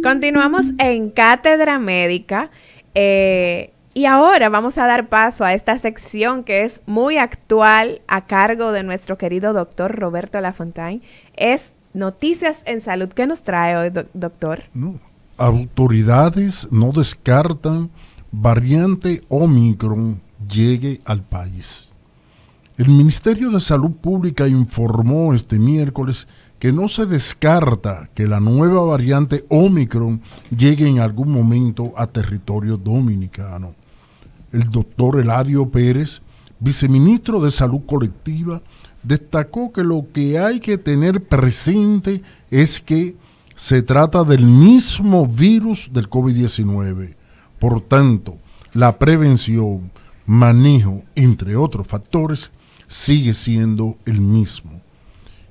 Continuamos en Cátedra Médica y ahora vamos a dar paso a esta sección que es muy actual a cargo de nuestro querido doctor Roberto Lafontaine. Es Noticias en Salud. ¿Qué nos trae hoy, doctor? No, autoridades no descartan variante Omicron llegue al país. El Ministerio de Salud Pública informó este miércoles que no se descarta que la nueva variante Omicron llegue en algún momento a territorio dominicano. El doctor Eladio Pérez, viceministro de Salud Colectiva, destacó que lo que hay que tener presente es que se trata del mismo virus del COVID-19. Por tanto, la prevención, manejo, entre otros factores, sigue siendo el mismo.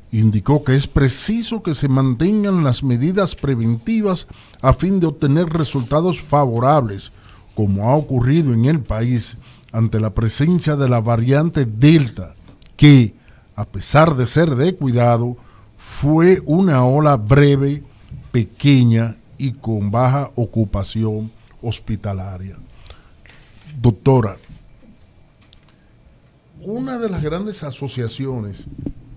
Indicó que es preciso que se mantengan las medidas preventivas a fin de obtener resultados favorables, como ha ocurrido en el país ante la presencia de la variante Delta, que, a pesar de ser de cuidado, fue una ola breve, pequeña y con baja ocupación hospitalaria. Doctora, una de las grandes asociaciones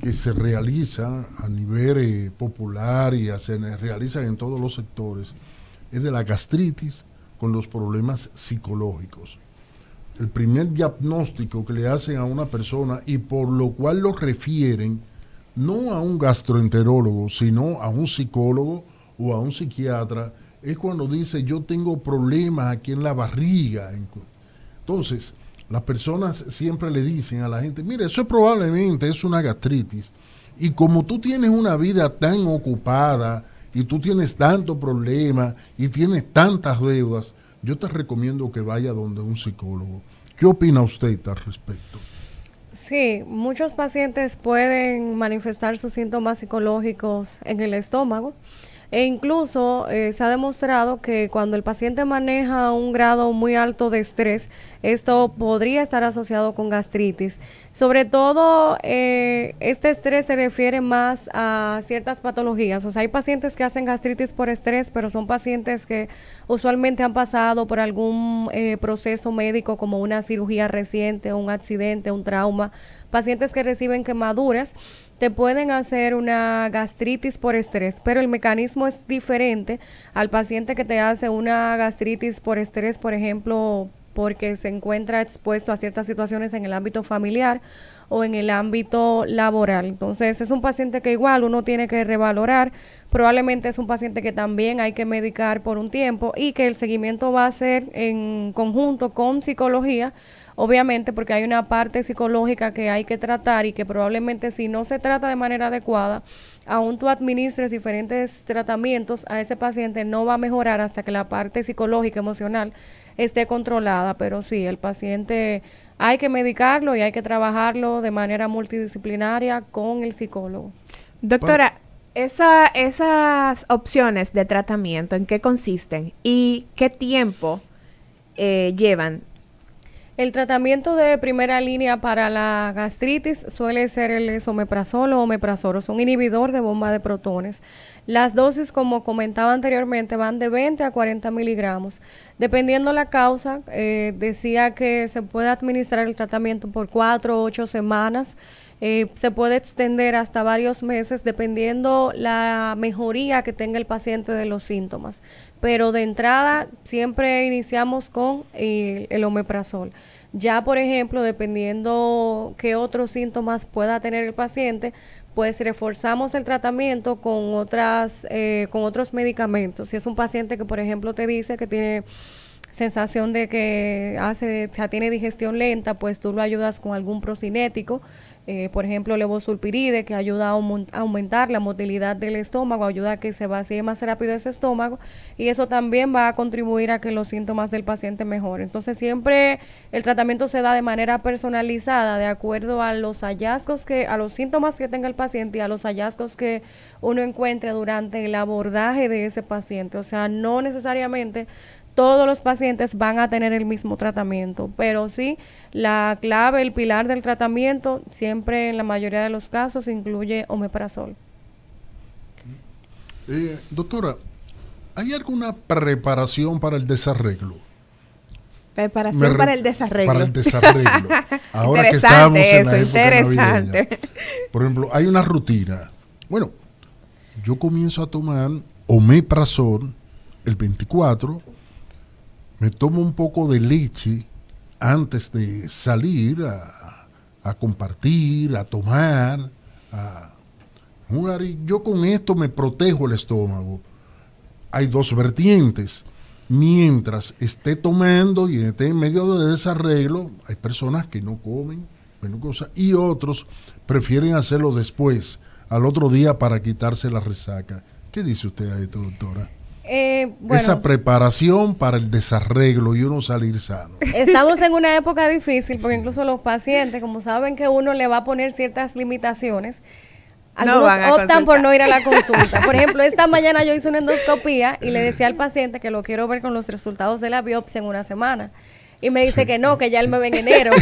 que se realiza a nivel popular y se realizan en todos los sectores es de la gastritis con los problemas psicológicos. El primer diagnóstico que le hacen a una persona y por lo cual lo refieren no a un gastroenterólogo, sino a un psicólogo o a un psiquiatra, es cuando dice yo tengo problemas aquí en la barriga. Entonces, las personas siempre le dicen a la gente, mire, eso probablemente es una gastritis. Y como tú tienes una vida tan ocupada y tú tienes tantos problemas y tienes tantas deudas, yo te recomiendo que vaya donde un psicólogo. ¿Qué opina usted al respecto? Sí, muchos pacientes pueden manifestar sus síntomas psicológicos en el estómago. E incluso se ha demostrado que cuando el paciente maneja un grado muy alto de estrés, esto podría estar asociado con gastritis. Sobre todo, este estrés se refiere más a ciertas patologías. O sea, hay pacientes que hacen gastritis por estrés, pero son pacientes que usualmente han pasado por algún proceso médico como una cirugía reciente, un accidente, un trauma. Pacientes que reciben quemaduras te pueden hacer una gastritis por estrés, pero el mecanismo es diferente al paciente que te hace una gastritis por estrés, por ejemplo, porque se encuentra expuesto a ciertas situaciones en el ámbito familiar o en el ámbito laboral. Entonces, es un paciente que igual uno tiene que revalorar. Probablemente es un paciente que también hay que medicar por un tiempo y que el seguimiento va a ser en conjunto con psicología, obviamente porque hay una parte psicológica que hay que tratar y que probablemente si no se trata de manera adecuada, aún tú administres diferentes tratamientos a ese paciente, no va a mejorar hasta que la parte psicológica, emocional esté controlada. Pero sí, el paciente hay que medicarlo y hay que trabajarlo de manera multidisciplinaria con el psicólogo. Doctora, esas opciones de tratamiento, ¿en qué consisten y qué tiempo llevan? El tratamiento de primera línea para la gastritis suele ser el esomeprazol o omeprazol, es un inhibidor de bomba de protones. Las dosis, como comentaba anteriormente, van de 20 a 40 miligramos. Dependiendo la causa, decía que se puede administrar el tratamiento por 4 o 8 semanas. Se puede extender hasta varios meses dependiendo la mejoría que tenga el paciente de los síntomas. Pero de entrada siempre iniciamos con el omeprazol. Ya, por ejemplo, dependiendo qué otros síntomas pueda tener el paciente, pues reforzamos el tratamiento con otros medicamentos. Si es un paciente que, por ejemplo, te dice que tiene sensación de que tiene digestión lenta, pues tú lo ayudas con algún procinético, por ejemplo, levosulpiride, que ayuda a aumentar la motilidad del estómago, ayuda a que se vacíe más rápido ese estómago, y eso también va a contribuir a que los síntomas del paciente mejoren. Entonces, siempre el tratamiento se da de manera personalizada, de acuerdo a los hallazgos a los síntomas que tenga el paciente y a los hallazgos que uno encuentre durante el abordaje de ese paciente. O sea, no necesariamente todos los pacientes van a tener el mismo tratamiento, pero sí, la clave, el pilar del tratamiento, siempre en la mayoría de los casos incluye omeprazol. Doctora, ¿hay alguna preparación para el desarreglo? Preparación para el desarreglo. Para el desarreglo. Ahora que estamos en la época navideña. Por ejemplo, hay una rutina. Bueno, yo comienzo a tomar omeprazol el 24, me tomo un poco de leche antes de salir a compartir, a tomar, a jugar, y yo con esto me protejo el estómago. Hay dos vertientes. Mientras esté tomando y esté en medio de desarreglo, hay personas que no comen, y otros prefieren hacerlo después, al otro día, para quitarse la resaca. ¿Qué dice usted a esto, doctora? Bueno, esa preparación para el desarreglo y uno salir sano. Estamos en una época difícil porque incluso los pacientes, como saben que uno le va a poner ciertas limitaciones, algunos optan por no ir a la consulta. Por ejemplo, esta mañana yo hice una endoscopía y le decía al paciente que lo quiero ver con los resultados de la biopsia en una semana. Y me dice que no, que ya él me ve en enero,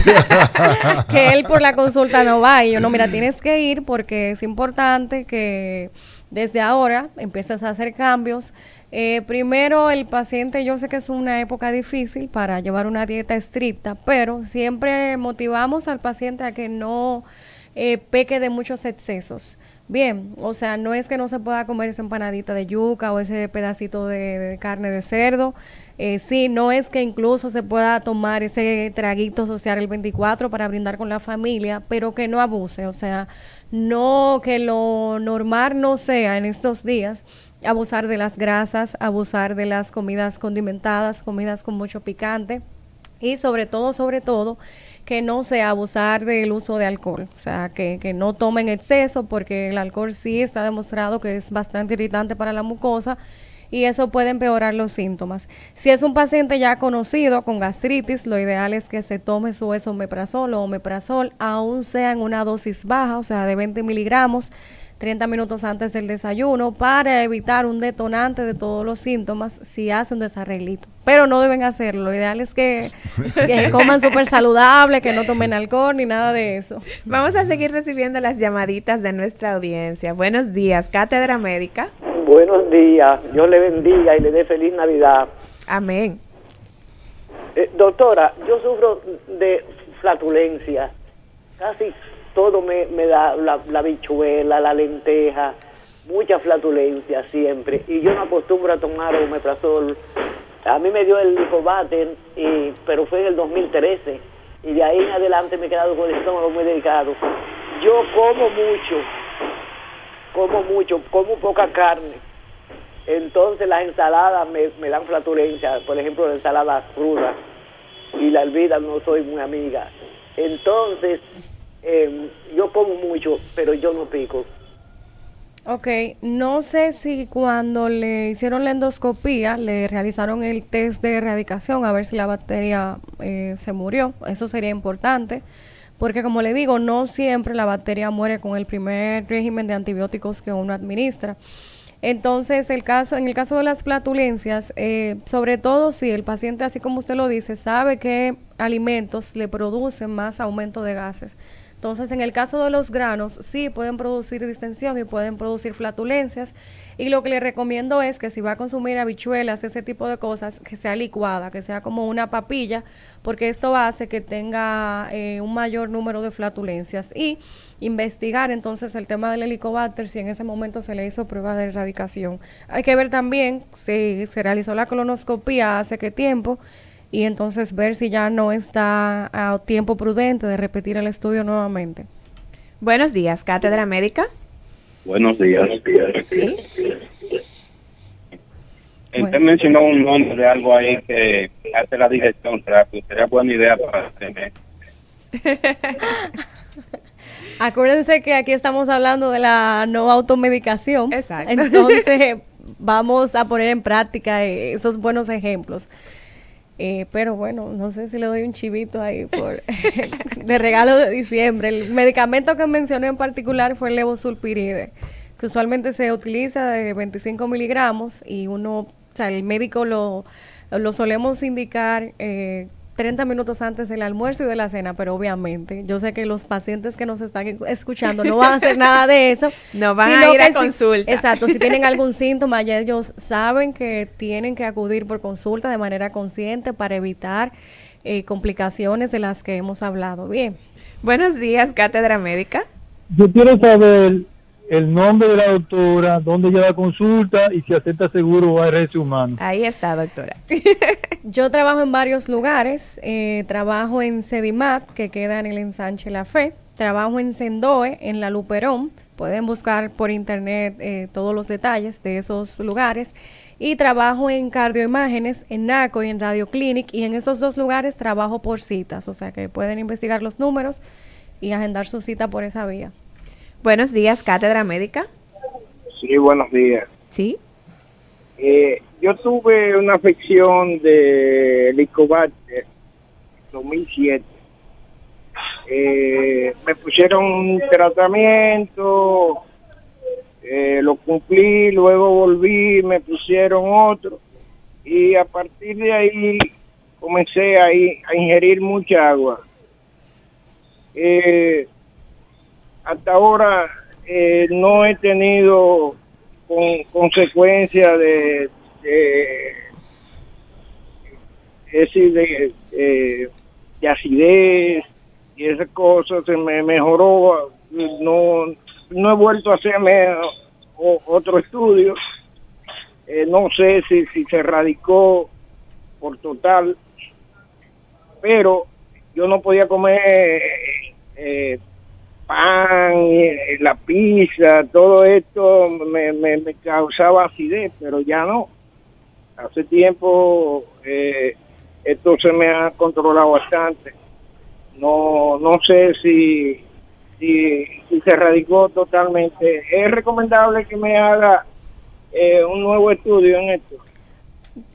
que él por la consulta no va. Y yo, no, mira, tienes que ir porque es importante que desde ahora empieces a hacer cambios. Primero, el paciente, yo sé que es una época difícil para llevar una dieta estricta, pero siempre motivamos al paciente a que no peque de muchos excesos. Bien, o sea, no es que no se pueda comer esa empanadita de yuca o ese pedacito de carne de cerdo. Sí, no es que incluso se pueda tomar ese traguito social el 24 para brindar con la familia, pero que no abuse. O sea, no, que lo normal no sea en estos días abusar de las grasas, abusar de las comidas condimentadas, comidas con mucho picante. Y sobre todo, que no sea abusar del uso de alcohol. O sea, que no tomen exceso, porque el alcohol sí está demostrado que es bastante irritante para la mucosa y eso puede empeorar los síntomas. Si es un paciente ya conocido con gastritis, lo ideal es que se tome su esomeprazol o omeprazol, aún sea en una dosis baja, o sea, de 20 miligramos, 30 minutos antes del desayuno, para evitar un detonante de todos los síntomas si hace un desarreglito. Pero no deben hacerlo. Lo ideal es que coman súper saludable, que no tomen alcohol ni nada de eso. Vamos a seguir recibiendo las llamaditas de nuestra audiencia. Buenos días, Cátedra Médica. Buenos días. Dios le bendiga y le dé feliz Navidad. Amén. Doctora, yo sufro de flatulencia. Casi todo me da la habichuela, la lenteja, mucha flatulencia siempre. Y yo no acostumbro a tomar omeprazol. A mí me dio el Lipobaten, pero fue en el 2013. Y de ahí en adelante me he quedado con el estómago muy delicado. Yo como poca carne. Entonces las ensaladas me dan flatulencia. Por ejemplo, la ensalada cruda. Y la hervida no soy muy amiga. Entonces yo como mucho, pero yo no pico. Ok, no sé si cuando le hicieron la endoscopía le realizaron el test de erradicación a ver si la bacteria se murió. Eso sería importante, porque como le digo, no siempre la bacteria muere con el primer régimen de antibióticos que uno administra. Entonces, en el caso de las flatulencias, sobre todo si el paciente, así como usted lo dice, sabe que alimentos le producen más aumento de gases. Entonces, en el caso de los granos, sí pueden producir distensión y pueden producir flatulencias. Y lo que le recomiendo es que si va a consumir habichuelas, ese tipo de cosas, que sea licuada, que sea como una papilla, porque esto hace que tenga un mayor número de flatulencias. Y investigar entonces el tema del Helicobacter, si en ese momento se le hizo prueba de erradicación. Hay que ver también si se realizó la colonoscopia hace qué tiempo, y entonces ver si ya no está a tiempo prudente de repetir el estudio nuevamente. Buenos días, Cátedra Médica. Buenos días. Sí. Usted mencionó un nombre de algo ahí que hace la digestión rápido. Sería buena idea para tener. Acuérdense que aquí estamos hablando de la no automedicación. Exacto. Entonces vamos a poner en práctica esos buenos ejemplos. Pero bueno, no sé si le doy un chivito ahí de regalo de diciembre. El medicamento que mencioné en particular fue el levosulpiride, que usualmente se utiliza de 25 miligramos y el médico lo solemos indicar 30 minutos antes del almuerzo y de la cena, pero obviamente yo sé que los pacientes que nos están escuchando no van a hacer nada de eso. No van a ir a consulta. Exacto, si tienen algún síntoma, ya ellos saben que tienen que acudir por consulta de manera consciente para evitar complicaciones de las que hemos hablado. Bien. Buenos días, Cátedra Médica. Yo quiero saber el nombre de la doctora, dónde lleva consulta y si acepta seguro o ARS humano. Ahí está, doctora. Yo trabajo en varios lugares. Trabajo en Sedimat, que queda en el ensanche La Fe. Trabajo en Sendoe, en La Luperón. Pueden buscar por internet todos los detalles de esos lugares. Y trabajo en Cardioimágenes, en NACO y en Radio Clinic. Y en esos dos lugares trabajo por citas. O sea que pueden investigar los números y agendar su cita por esa vía. Buenos días, Cátedra Médica. Sí, buenos días. Sí. Yo tuve una afección de Helicobacter 2007. Me pusieron un tratamiento, lo cumplí, luego volví, me pusieron otro y a partir de ahí comencé a ingerir mucha agua. Hasta ahora no he tenido consecuencias de acidez y esas cosas. Se me mejoró. No he vuelto a hacerme otro estudio. No sé si se erradicó por total, pero yo no podía comer pan, la pizza, todo esto me causaba acidez, pero ya no. Hace tiempo esto se me ha controlado bastante. No sé si se erradicó totalmente. Es recomendable que me haga un nuevo estudio en esto.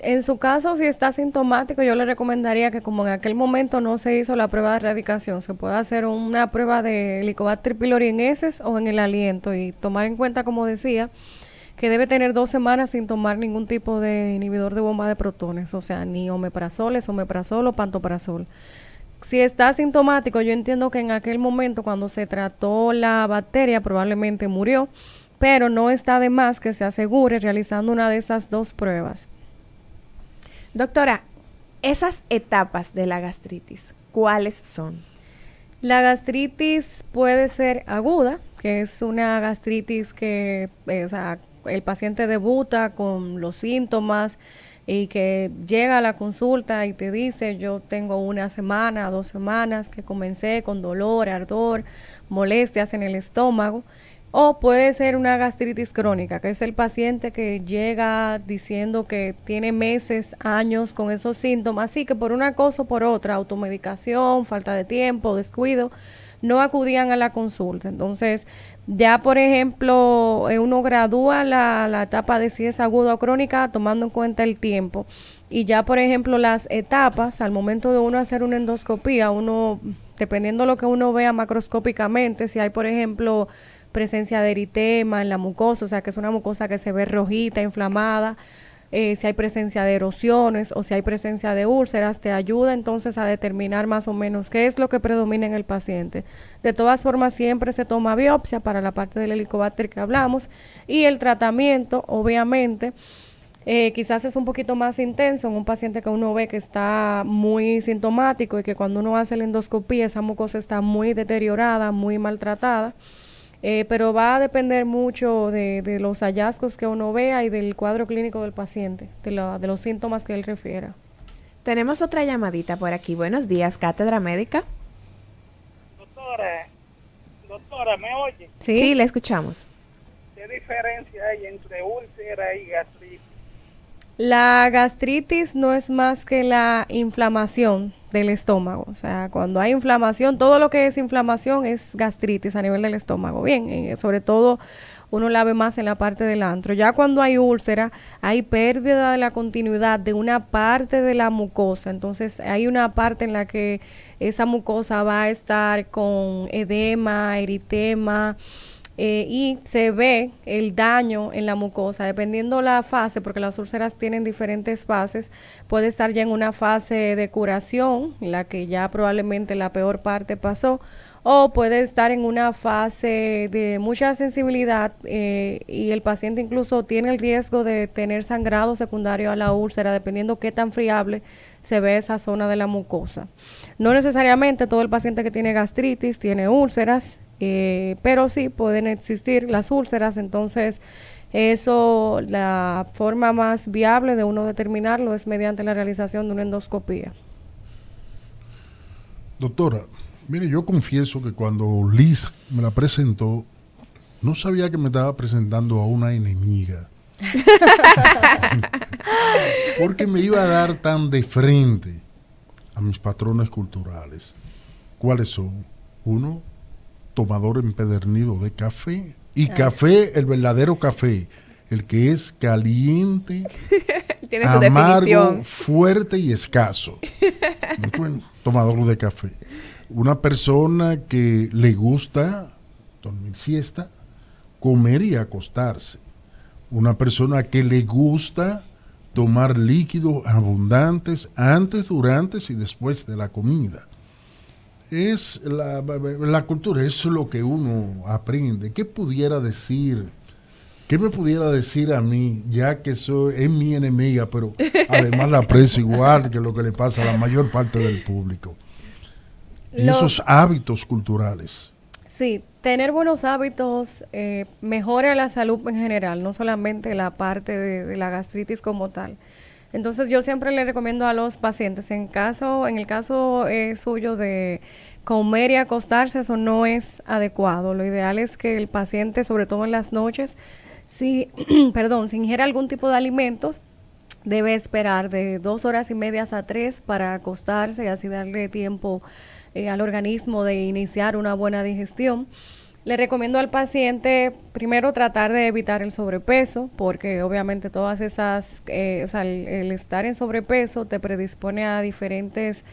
En su caso, si está sintomático, yo le recomendaría que como en aquel momento no se hizo la prueba de erradicación, se pueda hacer una prueba de Helicobacter pylori en heces o en el aliento y tomar en cuenta, como decía, que debe tener 2 semanas sin tomar ningún tipo de inhibidor de bomba de protones, o sea, ni omeprazol, esomeprazol o pantoprazol. Si está asintomático, yo entiendo que en aquel momento cuando se trató la bacteria probablemente murió, pero no está de más que se asegure realizando una de esas 2 pruebas. Doctora, esas etapas de la gastritis, ¿cuáles son? La gastritis puede ser aguda, que es una gastritis que el paciente debuta con los síntomas y que llega a la consulta y te dice, yo tengo 1 semana, 2 semanas que comencé con dolor, ardor, molestias en el estómago. O puede ser una gastritis crónica, que es el paciente que llega diciendo que tiene meses, años con esos síntomas, así que por una cosa o por otra, automedicación, falta de tiempo, descuido, no acudían a la consulta. Entonces, ya por ejemplo, uno gradúa la etapa de si es aguda o crónica tomando en cuenta el tiempo. Y ya por ejemplo, las etapas, al momento de uno hacer una endoscopía, uno, dependiendo de lo que uno vea macroscópicamente, si hay por ejemplo presencia de eritema en la mucosa, o sea que es una mucosa que se ve rojita, inflamada, si hay presencia de erosiones o si hay presencia de úlceras, te ayuda entonces a determinar más o menos qué es lo que predomina en el paciente. De todas formas, siempre se toma biopsia para la parte del Helicobacter que hablamos y el tratamiento, obviamente, quizás es un poquito más intenso en un paciente que uno ve que está muy sintomático y que cuando uno hace la endoscopía esa mucosa está muy deteriorada, muy maltratada. Pero va a depender mucho de los hallazgos que uno vea y del cuadro clínico del paciente, de los síntomas que él refiera. Tenemos otra llamadita por aquí. Buenos días, Cátedra Médica. Doctora, ¿me oye? Sí, le escuchamos. ¿Qué diferencia hay entre úlcera y gastritis? La gastritis no es más que la inflamación del estómago. O sea, cuando hay inflamación, todo lo que es inflamación es gastritis a nivel del estómago. Bien, sobre todo uno la ve más en la parte del antro. Ya cuando hay úlcera, hay pérdida de la continuidad de una parte de la mucosa. Entonces, hay una parte en la que esa mucosa va a estar con edema, eritema, y se ve el daño en la mucosa, dependiendo la fase, porque las úlceras tienen diferentes fases. Puede estar ya en una fase de curación, en la que ya probablemente la peor parte pasó, o puede estar en una fase de mucha sensibilidad y el paciente incluso tiene el riesgo de tener sangrado secundario a la úlcera, dependiendo qué tan friable se ve esa zona de la mucosa. No necesariamente todo el paciente que tiene gastritis tiene úlceras, pero sí pueden existir las úlceras. Entonces eso, la forma más viable de uno determinarlo es mediante la realización de una endoscopía. Doctora, mire, yo confieso que cuando Liz me la presentó, no sabía que me estaba presentando a una enemiga. Porque me iba a dar tan de frente a mis patrones culturales. ¿Cuáles son? Uno, tomador empedernido de café. Y café, el verdadero café, el que es caliente, Tiene su amargo, definición. fuerte y escaso. Tomador de café. Una persona que le gusta dormir siesta, comer y acostarse. Una persona que le gusta tomar líquidos abundantes antes, durante y después de la comida. Es la cultura, es lo que uno aprende. ¿Qué pudiera decir? ¿Qué me pudiera decir a mí, ya que es mi enemiga, pero además la aprecio igual que lo que le pasa a la mayor parte del público? Y esos hábitos culturales. Sí, tener buenos hábitos mejora la salud en general, no solamente la parte de la gastritis como tal. Entonces yo siempre le recomiendo a los pacientes, en el caso suyo de comer y acostarse, eso no es adecuado. Lo ideal es que el paciente, sobre todo en las noches, si ingiere algún tipo de alimentos, debe esperar de 2 horas y media a 3 para acostarse y así darle tiempo al organismo de iniciar una buena digestión. Le recomiendo al paciente primero tratar de evitar el sobrepeso, porque obviamente todas esas, el estar en sobrepeso te predispone a diferentes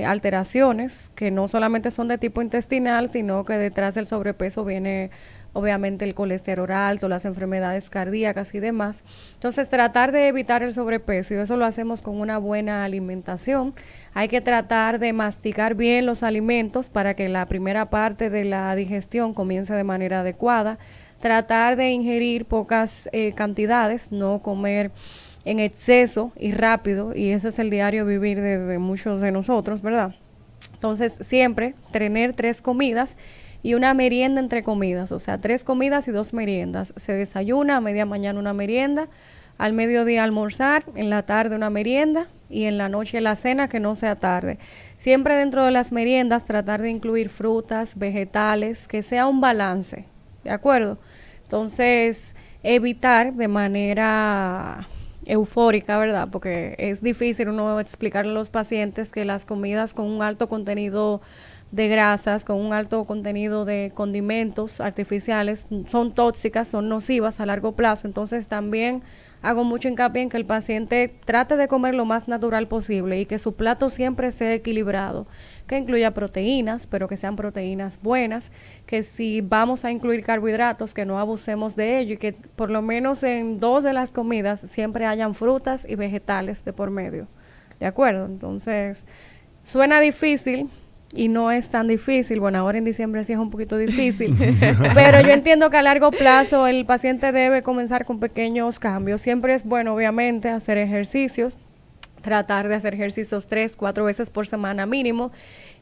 alteraciones que no solamente son de tipo intestinal, sino que detrás del sobrepeso viene obviamente el colesterol alto, las enfermedades cardíacas y demás. Entonces tratar de evitar el sobrepeso, y eso lo hacemos con una buena alimentación. Hay que tratar de masticar bien los alimentos para que la primera parte de la digestión comience de manera adecuada. Tratar de ingerir pocas cantidades, no comer en exceso y rápido, y ese es el diario vivir de muchos de nosotros, ¿verdad? Entonces siempre tener 3 comidas y una merienda entre comidas, o sea, 3 comidas y 2 meriendas. Se desayuna, a media mañana una merienda, al mediodía almorzar, en la tarde una merienda y en la noche la cena, que no sea tarde. Siempre dentro de las meriendas tratar de incluir frutas, vegetales, que sea un balance, ¿de acuerdo? Entonces, evitar de manera eufórica, ¿verdad? Porque es difícil uno explicarle a los pacientes que las comidas con un alto contenido de grasas, con un alto contenido de condimentos artificiales, son tóxicas, son nocivas a largo plazo. Entonces también hago mucho hincapié en que el paciente trate de comer lo más natural posible y que su plato siempre sea equilibrado, que incluya proteínas, pero que sean proteínas buenas, que si vamos a incluir carbohidratos, que no abusemos de ello y que por lo menos en 2 de las comidas siempre hayan frutas y vegetales de por medio, ¿de acuerdo? Entonces, suena difícil, y no es tan difícil. Bueno, ahora en diciembre sí es un poquito difícil, pero yo entiendo que a largo plazo el paciente debe comenzar con pequeños cambios. Siempre es bueno, obviamente, hacer ejercicios, tratar de hacer ejercicios 3-4 veces por semana mínimo.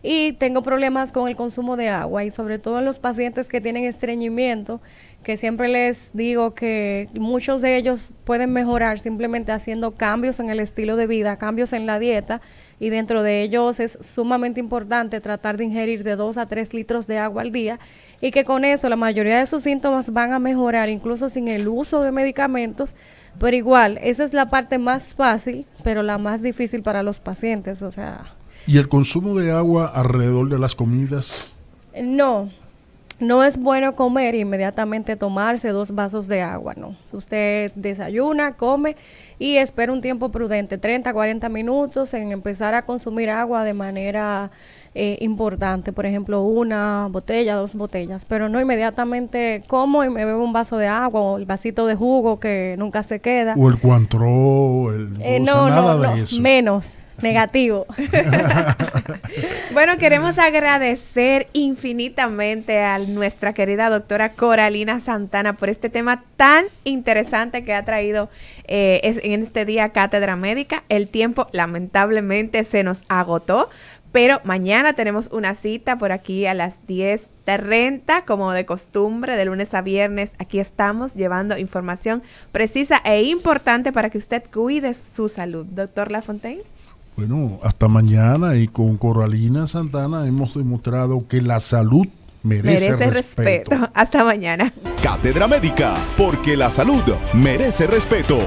Y tengo problemas con el consumo de agua, y sobre todo en los pacientes que tienen estreñimiento, que siempre les digo que muchos de ellos pueden mejorar simplemente haciendo cambios en el estilo de vida, cambios en la dieta, y dentro de ellos es sumamente importante tratar de ingerir de 2 a 3 litros de agua al día, y que con eso la mayoría de sus síntomas van a mejorar incluso sin el uso de medicamentos. Pero igual, esa es la parte más fácil, pero la más difícil para los pacientes, o sea. ¿Y el consumo de agua alrededor de las comidas? No es bueno comer e inmediatamente tomarse 2 vasos de agua, no. Usted desayuna, come y espera un tiempo prudente, 30, 40 minutos en empezar a consumir agua de manera importante, por ejemplo, una botella, 2 botellas, pero no inmediatamente como y me bebo un vaso de agua o el vasito de jugo que nunca se queda. O el Cointreau, el dulce, nada de eso. Menos. Negativo. Bueno, queremos agradecer infinitamente a nuestra querida doctora Coralina Santana por este tema tan interesante que ha traído en este día Cátedra Médica. El tiempo lamentablemente se nos agotó, pero mañana tenemos una cita por aquí a las 10:30, como de costumbre, de lunes a viernes. Aquí estamos llevando información precisa e importante para que usted cuide su salud. Doctor Lafontaine. Bueno, hasta mañana, y con Coralina Santana hemos demostrado que la salud merece respeto. Hasta mañana. Cátedra Médica, porque la salud merece respeto.